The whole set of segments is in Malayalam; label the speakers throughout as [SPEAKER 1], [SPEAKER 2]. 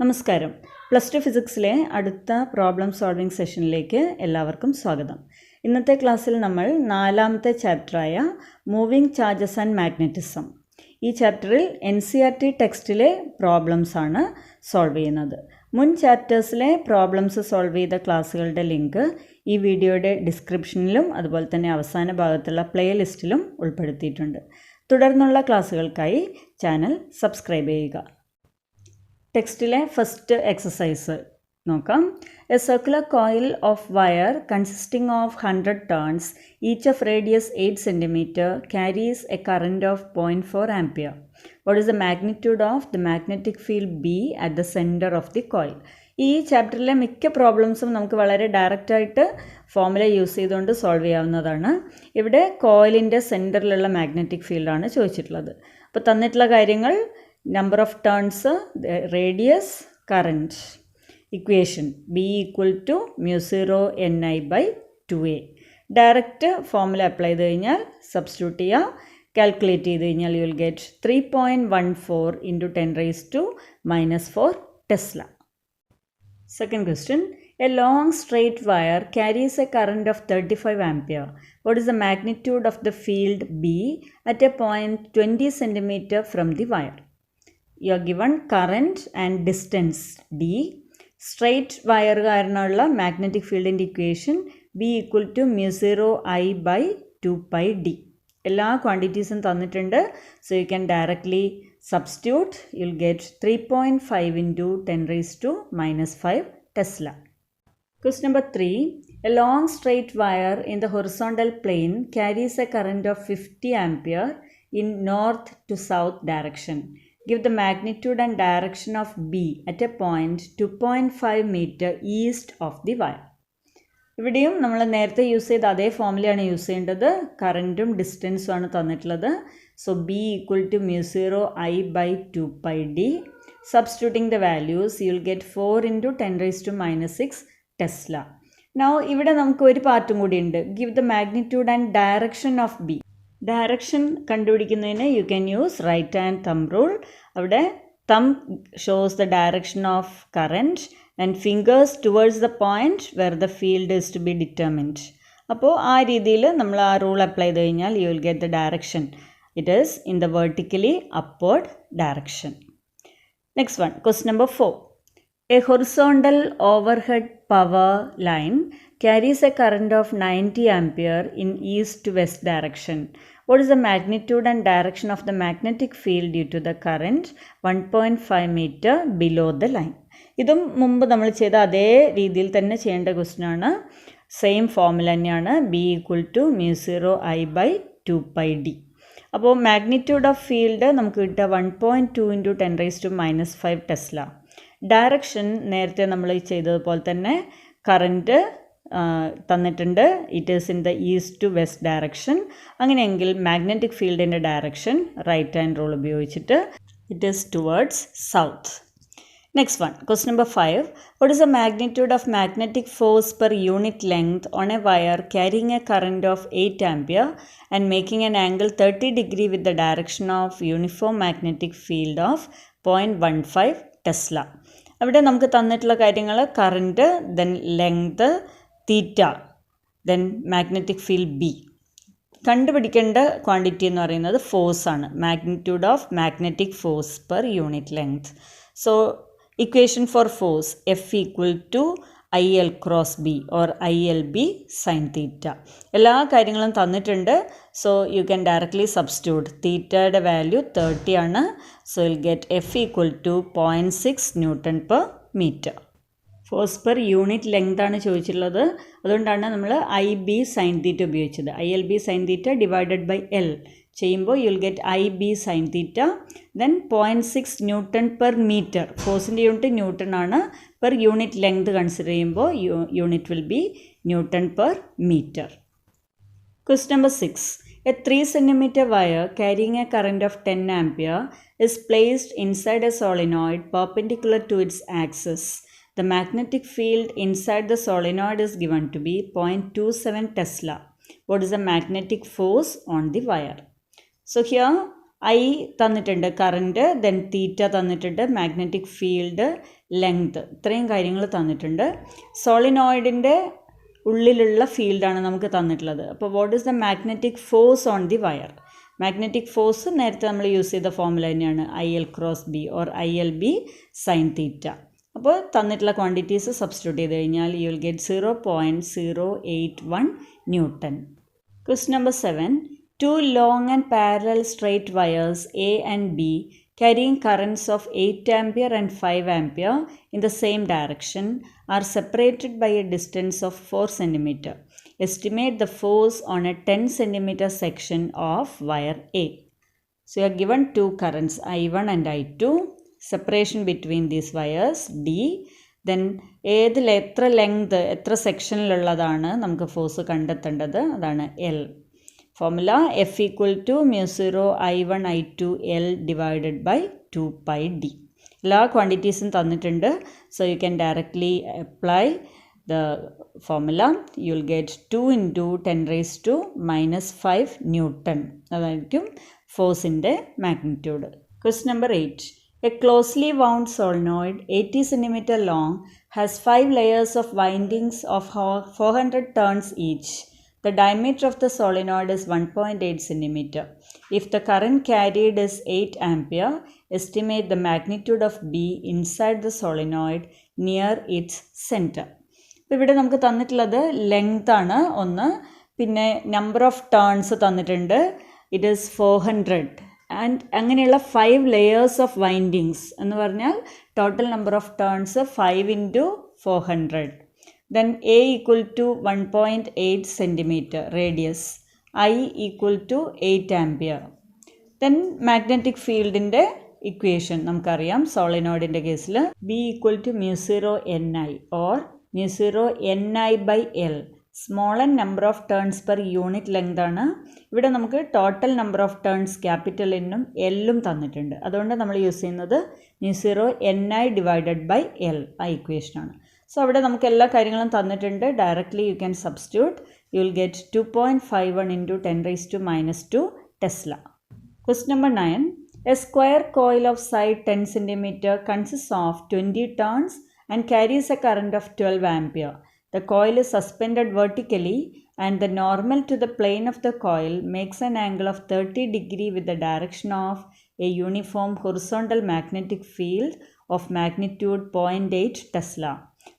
[SPEAKER 1] നമസ്കാരം. +2 ഫിസിക്സിലെ അടുത്ത പ്രോബ്ലം സോൾവിംഗ് സെഷനിലേക്ക് എല്ലാവർക്കും സ്വാഗതം. ഇന്നത്തെ ക്ലാസ്സിൽ നമ്മൾ 4ാമത്തെ ചാപ്റ്ററായ മൂവിംഗ് ചാർജസ് ആൻഡ് മാഗ്നറ്റിസം, ഈ ചാപ്റ്ററിൽ NCERT ടെക്സ്റ്റിലെ പ്രോബ്ലംസ് ആണ് സോൾവ് ചെയ്യുന്നത്. മുൻ ചാപ്റ്റേഴ്സിലെ പ്രോബ്ലംസ് സോൾവ് ചെയ്ത ക്ലാസ്സുകളുടെ ലിങ്ക് ഈ വീഡിയോയുടെ ഡിസ്ക്രിപ്ഷനിലും അതുപോലെ തന്നെ അവസാന ഭാഗത്തുള്ള പ്ലേലിസ്റ്റിലും ഉൾപ്പെടുത്തിയിട്ടുണ്ട്. തുടർന്നുള്ള ക്ലാസ്സുകൾക്കായി ചാനൽ സബ്സ്ക്രൈബ് ചെയ്യുക. ടെക്സ്റ്റിലെ ഫസ്റ്റ് എക്സസൈസ് നോക്കാം. A circular coil of wire consisting of 100 turns each of radius 8 cm carries a current of 0.4 ampere. What is the magnitude of the magnetic field B at the center of the coil? ഈ ചാപ്റ്ററിലെ മിക്ക പ്രോബ്ലംസും നമുക്ക് വളരെ ഡയറക്റ്റായിട്ട് ഫോർമുല യൂസ് ചെയ്തുകൊണ്ട് സോൾവ് ചെയ്യാവുന്നതാണ്. ഇവിടെ കോയിലിൻ്റെ സെൻറ്ററിലുള്ള മാഗ്നറ്റിക് ഫീൽഡാണ് ചോദിച്ചിട്ടുള്ളത്. അപ്പോൾ തന്നിട്ടുള്ള കാര്യങ്ങൾ number of turns, radius, current. Equation B equal to mu0 Ni by 2a. Direct formula apply ചെയ്ത് കഴിഞ്ഞാൽ സബ്സ്റ്റിറ്റ്യൂട്ട് ചെയ്യുക, കാൽക്കുലേറ്റ് ചെയ്ത് കഴിഞ്ഞാൽ you will get 3.14 × 10⁻⁻⁴ Tesla. Second question. A long straight wire carries a current of 35 ampere. What is the magnitude of the field B at a point 20 cm from the wire? You are given current and distance D. Straight wire കാരണമുള്ള മാഗ്നറ്റിക് ഫീൽഡിൻ്റെ equation B equal to mu0 I by 2πd. എല്ലാ ക്വാണ്ടിറ്റീസും തന്നിട്ടുണ്ട്. So you can directly substitute. U will get 3.5 × 10⁻⁵ Tesla. Question number 3. A long straight wire in the horizontal plane carries a current of 50 ampere in north to south direction. Give the magnitude and direction of B at a point 2.5 meter east of the wire. ഇവിടെയും നമ്മൾ നേരത്തെ യൂസ് ചെയ്ത അതേ ഫോർമുലയാണ് യൂസ് ചെയ്യേണ്ടത്. കറൻറ്റും ഡിസ്റ്റൻസും ആണ് തന്നിട്ടുള്ളത്. So B equal to mu0 I by 2πd. Substituting the values, you will get 4 × 10⁻⁻⁶ Tesla. Now ഇവിടെ നമുക്ക് ഒരു പാർട്ടും കൂടി ഉണ്ട്. Give the magnitude and direction of B. Direction കണ്ടുപിടിക്കുന്നതിന് you can use right and thumb rule. അവിടെ thumb shows the direction of current and fingers towards the point where the field is to be determined. അപ്പോൾ ആ രീതിയിൽ നമ്മൾ ആ റൂൾ അപ്ലൈ ചെയ്ത് കഴിഞ്ഞാൽ you will get the direction. It is in the vertically upward direction. Next one, question number 4. A horizontal overhead power line carries a current of 90 ampere in east to west direction. What is the magnitude and direction of the magnetic field due to the current 1.5 meter below the line? ഇതും മുമ്പ് നമ്മൾ ചെയ്ത അതേ രീതിയിൽ തന്നെ ചെയ്യേണ്ട ക്വസ്റ്റ്യൻ ആണ്. സെയിം ഫോർമുല തന്നെയാണ്. B equal to mu0 I by 2πd. അപ്പോൾ മാഗ്നിറ്റ്യൂഡ് ഓഫ് ഫീൽഡ് നമുക്ക് കിട്ടുക 1.2 × 10⁻⁵ ടെസ്ല. ഡയറക്ഷൻ നേരത്തെ നമ്മൾ ചെയ്തതുപോലെ തന്നെ കറൻറ്റ് തന്നിട്ടുണ്ട്. It is in the east to west direction. അങ്ങനെയെങ്കിൽ മാഗ്നറ്റിക് ഫീൽഡിൻ്റെ ഡയറക്ഷൻ റൈറ്റ് ഹാൻഡ് റൂൾ ഉപയോഗിച്ചിട്ട് it is towards south. Next one, question number 5. What is the magnitude of magnetic force per unit length on a wire carrying a current of 8 ampere and making an angle 30 degree with the direction of uniform magnetic field of 0.15 tesla? അവിടെ നമുക്ക് തന്നിട്ടുള്ള കാര്യങ്ങൾ current, then length theta, then magnetic field B. കണ്ടുപിടിക്കേണ്ട ക്വാണ്ടിറ്റി എന്ന് പറയുന്നത് ഫോഴ്സ് ആണ്. Magnitude of magnetic force per unit length. So equation for force F equal to IL cross B or ILB sin theta. എല്ലാ കാര്യങ്ങളും തന്നിട്ടുണ്ട്. So you can directly substitute. തീറ്റയുടെ വാല്യൂ 30 ആണ്. So you will get F equal to 0.6 Nm/m. Force per unit length ആണ് ചോദിച്ചിട്ടുള്ളത്. അതുകൊണ്ടാണ് നമ്മൾ IB sin theta ഉപയോഗിച്ചത്. ILB sin theta divided by L ചെയ്യുമ്പോൾ you will get IB sin theta. Then 0.6 Nm/m. ഫോഴ്സിൻ്റെ യൂണിറ്റ് ന്യൂട്ടൺ ആണ്. പെർ യൂണിറ്റ് ലെങ്ത് കൺസിഡർ ചെയ്യുമ്പോൾ unit will be Nm/m. Question number 6. A 3 cm wire carrying a current of 10 ampere is placed inside a solenoid perpendicular to its axis. The magnetic field inside the solenoid is given to be 0.27 Tesla. What is the magnetic force on the wire? So here I തന്നിട്ടുണ്ട്, കറൻറ്റ്, ദെൻ തീറ്റ തന്നിട്ടുണ്ട്, മാഗ്നറ്റിക് ഫീൽഡ്, ലെങ്ത്, ഇത്രയും കാര്യങ്ങൾ തന്നിട്ടുണ്ട്. സോളിനോയിഡിൻ്റെ ഉള്ളിലുള്ള ഫീൽഡാണ് നമുക്ക് തന്നിട്ടുള്ളത്. അപ്പോൾ what is the magnetic force on the wire? Magnetic force നേരത്തെ നമ്മൾ യൂസ് ചെയ്ത ഫോർമുല തന്നെയാണ് IL×B or ILB sine theta. അപ്പോൾ തന്നിട്ടുള്ള ക്വാണ്ടിറ്റീസ് സബ്സ്റ്റിറ്റ്യൂട്ട് ചെയ്ത് കഴിഞ്ഞാൽ you will get 0.081 newton. Question number 7. Two long and parallel straight wires A and B carrying currents of 8 ampere and 5 ampere in the same direction are separated by a distance of 4 cm. Estimate the force on a 10 cm section of wire A. So you are given two currents I1 and I2. Separation between these wires D. Then ഏതിൽ എത്ര ലെങ്ത്, എത്ര സെക്ഷനിലുള്ളതാണ് നമുക്ക് ഫോഴ്സ് കണ്ടെത്തേണ്ടത്, അതാണ് L. Formula F=μ0 I1 I2 L divided by 2πd. എല്ലാ ക്വാണ്ടിറ്റീസും തന്നിട്ടുണ്ട്. So you can directly apply the formula. You will get 2 × 10⁻⁵ newton. അതായിരിക്കും ഫോഴ്സിൻ്റെ magnitude. Question number 8. A closely wound solenoid 80 cm long has 5 layers of windings of 400 turns each. The diameter of the solenoid is 1.8 cm. If the current carried is 8 ampere, estimate the magnitude of B inside the solenoid near its center. ഇപ്പോൾ ഇവിടെ നമുക്ക് തന്നിട്ടുള്ളത് ലെങ്ത് ആണ് ഒന്ന്, പിന്നെ നമ്പർ ഓഫ് ടേൺസ് തന്നിട്ടുണ്ട്, ഇറ്റ് ഈസ് 400 ആൻഡ് അങ്ങനെയുള്ള 5 ലെയേഴ്സ് ഓഫ് വൈൻഡിങ്സ് എന്ന് പറഞ്ഞാൽ total number of turns 5 × 400. Then A = 1.8 cm radius, I = 8 ampere. Then magnetic ഫീൽഡിൻ്റെ equation നമുക്കറിയാം. സോളിനോയിഡിൻ്റെ കേസിൽ B = μ0 Ni or μ0 Ni/L. Small and number of turns per unit length ആണ്. ഇവിടെ നമുക്ക് total number of turns capital N-ഉം L-ഉം തന്നിട്ടുണ്ട്. അതുകൊണ്ട് നമ്മൾ യൂസ് ചെയ്യുന്നത് μ0 Ni/L ആ ഇക്വേഷനാണ്. സോ അവിടെ നമുക്ക് എല്ലാ കാര്യങ്ങളും തന്നിട്ടുണ്ട്. Directly you can substitute. U will get 2.51 × 10⁻²2 Tesla. Question number 9. A square coil of side 10 cm consists of 20 turns and carries a current of 12 ampere. The coil is suspended vertically and the normal to the plane of the coil makes an angle of 30 degrees with the direction of a uniform horizontal magnetic field of magnitude 0.8 Tesla.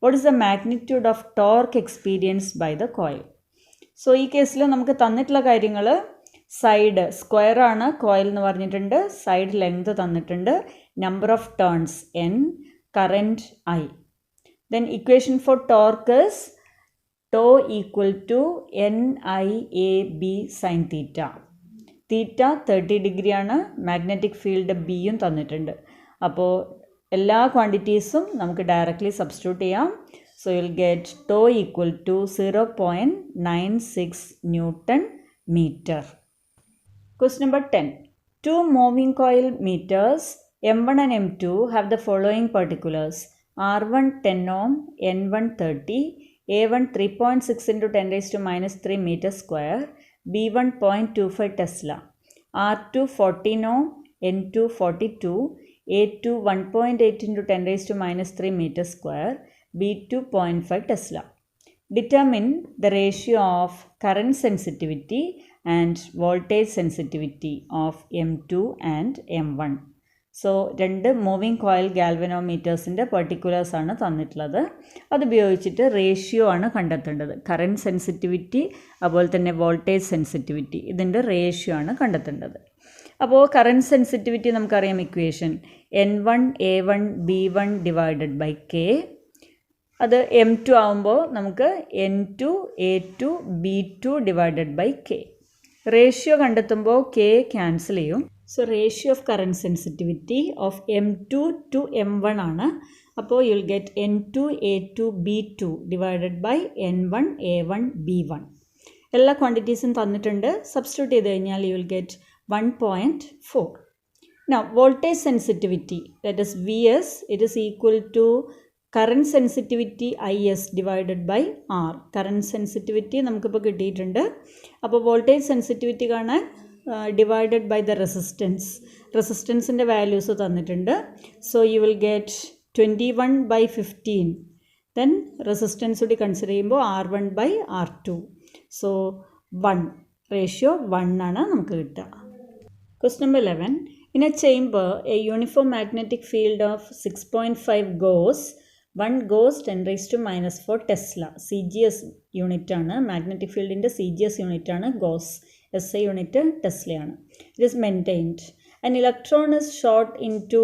[SPEAKER 1] What is the magnitude of torque experienced by the coil? So ഈ കേസിൽ നമുക്ക് തന്നിട്ടുള്ള കാര്യങ്ങൾ സൈഡ് സ്ക്വയർ ആണ്, കോയിൽ എന്ന് പറഞ്ഞിട്ടുണ്ട്, സൈഡ് ലെങ്ത് തന്നിട്ടുണ്ട്, number of turns N, current I. Then equation for torque is tau = NIAB sin theta. Theta 30 degree ആണ്, മാഗ്നറ്റിക് ഫീൽഡ് ബിയും തന്നിട്ടുണ്ട്. അപ്പോൾ എല്ലാ ക്വാണ്ടിറ്റീസും നമുക്ക് ഡയറക്റ്റ്ലി സബ്സ്റ്റിറ്റ്യൂട്ട് ചെയ്യാം. So you will get tau = 0.96 Newton meter. Question number 10. Two moving coil meters M1 and M2 have the following particulars. R1 10 ohm, N1 30, A1 3.6 × 10⁻³ meter square, B1 0.25 Tesla. R2 14 ohm, N2 42, A2 1.8 × 10⁻³ meter square, B2 0.5 Tesla. Determine the ratio of current sensitivity and voltage sensitivity of M2 and M1. So രണ്ട് മൂവിങ് കോയിൽ ഗാൽവനോമീറ്റേഴ്സിൻ്റെ പെർട്ടിക്കുലേഴ്സ് ആണ് തന്നിട്ടുള്ളത്. അതുപയോഗിച്ചിട്ട് റേഷ്യോ ആണ് കണ്ടെത്തേണ്ടത്. കറൻറ്റ് സെൻസിറ്റിവിറ്റി അതുപോലെ തന്നെ വോൾട്ടേജ് സെൻസിറ്റിവിറ്റി ഇതിൻ്റെ റേഷ്യോ ആണ് കണ്ടെത്തേണ്ടത്. അപ്പോൾ കറൻറ്റ് സെൻസിറ്റിവിറ്റി നമുക്കറിയാം equation N1 A1 B1 / K. അത് M2 ആകുമ്പോൾ നമുക്ക് N2 A2 B2 / K. Ratio കണ്ടെത്തുമ്പോൾ K ക്യാൻസൽ ചെയ്യും. So ratio of current sensitivity of M2 to M1 ആണ്. അപ്പോൾ U will get N2 A2 B2 / N1 A1 B1. എല്ലാ ക്വാണ്ടിറ്റീസും തന്നിട്ടുണ്ട്. സബ്സ്റ്റിറ്റ്യൂട്ട് ചെയ്ത് കഴിഞ്ഞാൽ you will get 1.4. Now voltage sensitivity, that is Vs, it is equal to current sensitivity Is / R. Current sensitivity നമുക്കിപ്പോൾ കിട്ടിയിട്ടുണ്ട്. അപ്പോൾ വോൾട്ടേജ് സെൻസിറ്റിവിറ്റി കാണാൻ divided by the resistance. റെസിസ്റ്റൻസിൻ്റെ വാല്യൂസ് തന്നിട്ടുണ്ട്. So you will get 21/15. Then resistance കൂടി കൺസിഡർ ചെയ്യുമ്പോൾ R1/R2. സോ 1 റേഷ്യോ 1 ആണ് നമുക്ക് കിട്ടുക. Question number 11. In a chamber, a uniform magnetic field of 6.5 goes. 1 goes 10⁻⁻4 Tesla. CGS unit ആണ്. മാഗ്നറ്റിക് ഫീൽഡിൻ്റെ CGS യൂണിറ്റ് ആണ് ഗോസ്. SI യൂണിറ്റ് ടെസ്ലയാണ്. It is maintained. An electron is shot into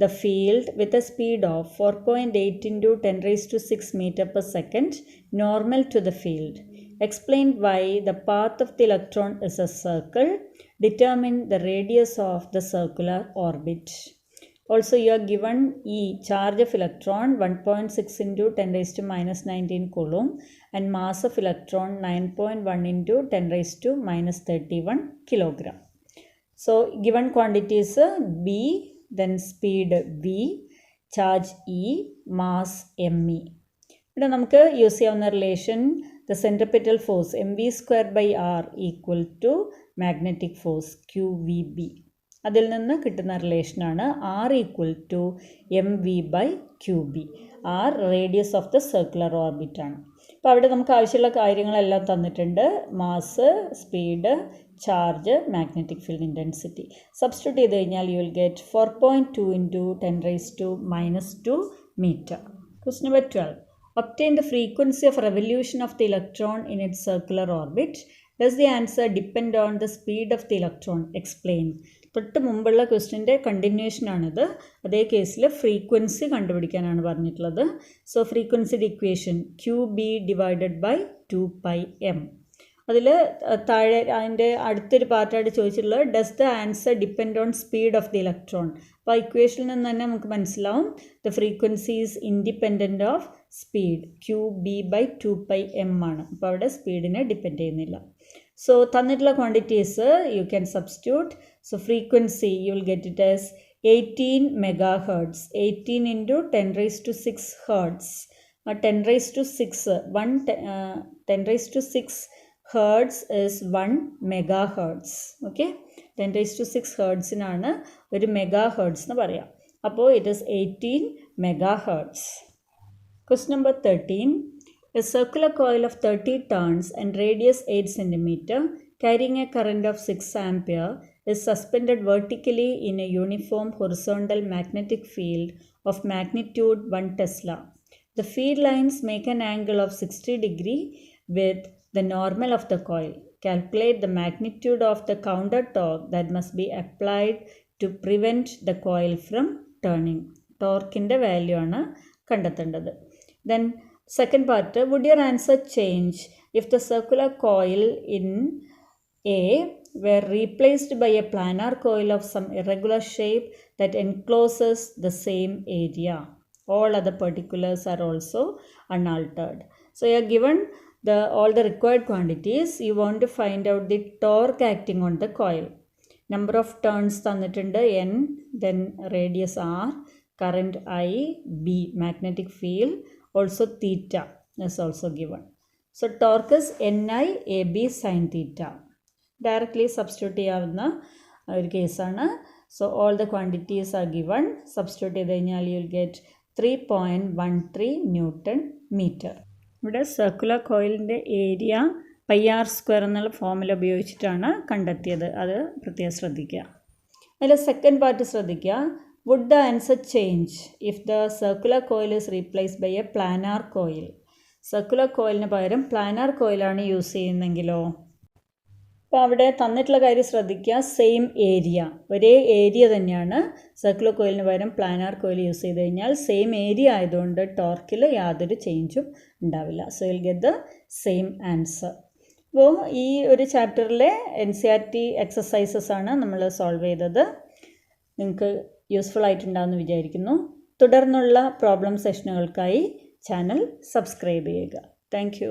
[SPEAKER 1] the field with a speed of 4.8 into 10⁻6 meter per second, normal to the field. Explain why the path of the electron is a circle. Determine the radius of the circular orbit. Also, you are given E, charge of electron 1.6 into 10⁻19 coulomb and mass of electron 9.1 into 10⁻31 kilogram. So, given quantities B, then speed V, charge E, mass ME. ഇവിടെ നമുക്ക് യൂസ് ചെയ്യാവുന്ന relation the centripetal force mv²/r equal to magnetic force QVB. അതിൽ നിന്ന് കിട്ടുന്ന റിലേഷനാണ് R equal to mv/qb. R radius of the circular orbit ആണ്. അപ്പോൾ അവിടെ നമുക്ക് ആവശ്യമുള്ള കാര്യങ്ങളെല്ലാം തന്നിട്ടുണ്ട്. Mass, speed, charge, magnetic field intensity. Substitute ചെയ്ത് കഴിഞ്ഞാൽ you will get 4.2 into 10⁻⁻2 meter. Question number 12. Obtain the frequency of revolution of the electron in its circular orbit. Does the answer depend on the speed of the electron? Explain. തൊട്ട് മുമ്പുള്ള ക്വസ്റ്റ്യൻ്റെ കണ്ടിന്യൂഷനാണിത്. അതേ കേസിൽ ഫ്രീക്വൻസി കണ്ടുപിടിക്കാനാണ് പറഞ്ഞിട്ടുള്ളത്. സോ ഫ്രീക്വൻസിയുടെ ഇക്വേഷൻ QB/2πm. അതിൽ താഴെ അതിൻ്റെ അടുത്തൊരു പാർട്ടായിട്ട് ചോദിച്ചിട്ടുള്ളത് does the answer depend on speed of the electron. അപ്പോൾ ഇക്വേഷനിൽ നിന്ന് തന്നെ നമുക്ക് മനസ്സിലാവും the frequency is independent of speed. QB/2πm ആണ്. അപ്പോൾ അവിടെ സ്പീഡിനെ ഡിപ്പെൻഡ് ചെയ്യുന്നില്ല. സോ തന്നിട്ടുള്ള quantities you can substitute. So frequency U will get it as 18 MHz. 18 into 10⁻6 Hz. 10⁻6 Hertz is 1 MHz. Okay, 10⁻6 ഹേർട്സിനാണ് ഒരു മെഗാഹേർട്സ് എന്ന് പറയാം. അപ്പോൾ it is 18 MHz. Question number 13. A circular coil of 30 turns and radius 8 cm carrying a current of 6 ampere is suspended vertically in a uniform horizontal magnetic field of magnitude 1 Tesla. The field lines make an angle of 60 degrees with the normal of the coil. Calculate the magnitude of the counter torque that must be applied to prevent the coil from turning. ടോർക്കിൻ്റെ വാല്യൂ ആണ് കണ്ടെത്തേണ്ടത്. Then second part, would your answer change if the circular coil in A were replaced by a planar coil of some irregular shape that encloses the same area? All other particulars are also unaltered. So you are given all the required quantities. You want to find out the torque acting on the coil. Number of turns തന്നിട്ടുണ്ട് N, then radius R, current I, B, magnetic field, also theta is also given. So torque is Ni AB sin theta. Directly substitute ചെയ്യാവുന്ന ഒരു കേസാണ്. So all the quantities are given. Substitute ചെയ്ത് കഴിഞ്ഞാൽ you will get 3.13 Newton meter. ഇവിടെ സർക്കുലർ കോയിലിൻ്റെ ഏരിയ πr² എന്നുള്ള ഫോമുല ഉപയോഗിച്ചിട്ടാണ് കണ്ടെത്തിയത്. അത് പ്രത്യേകം ശ്രദ്ധിക്കുക. അതിൽ സെക്കൻഡ് പാർട്ട് ശ്രദ്ധിക്കുക. Would the answer change if the circular coil is replaced by a planar coil. Circular കോയിലിന് പകരം പ്ലാനാർ കോയിലാണ് യൂസ് ചെയ്യുന്നതെങ്കിലോ? അപ്പോൾ അവിടെ തന്നിട്ടുള്ള കാര്യം ശ്രദ്ധിക്കുക. സെയിം ഏരിയ, ഒരേ ഏരിയ തന്നെയാണ്. സർക്കുലർ കോയിലിന് പകരം പ്ലാനാർ കോയിൽ യൂസ് ചെയ്ത് കഴിഞ്ഞാൽ സെയിം ഏരിയ ആയതുകൊണ്ട് ടോർക്കിൽ യാതൊരു ചേഞ്ചും ഉണ്ടാവില്ല. So will get the same answer. അപ്പോൾ ഈ ഒരു ചാപ്റ്ററിലെ NCERT എക്സസൈസസ് ആണ് നമ്മൾ സോൾവ് ചെയ്തത്. നിങ്ങൾക്ക് യൂസ്ഫുൾ ആയിട്ടുണ്ടാകുമെന്ന് വിചാരിക്കുന്നു. തുടർന്നുള്ള പ്രോബ്ലം സെഷനുകൾക്കായി ചാനൽ സബ്സ്ക്രൈബ് ചെയ്യുക. Thank you.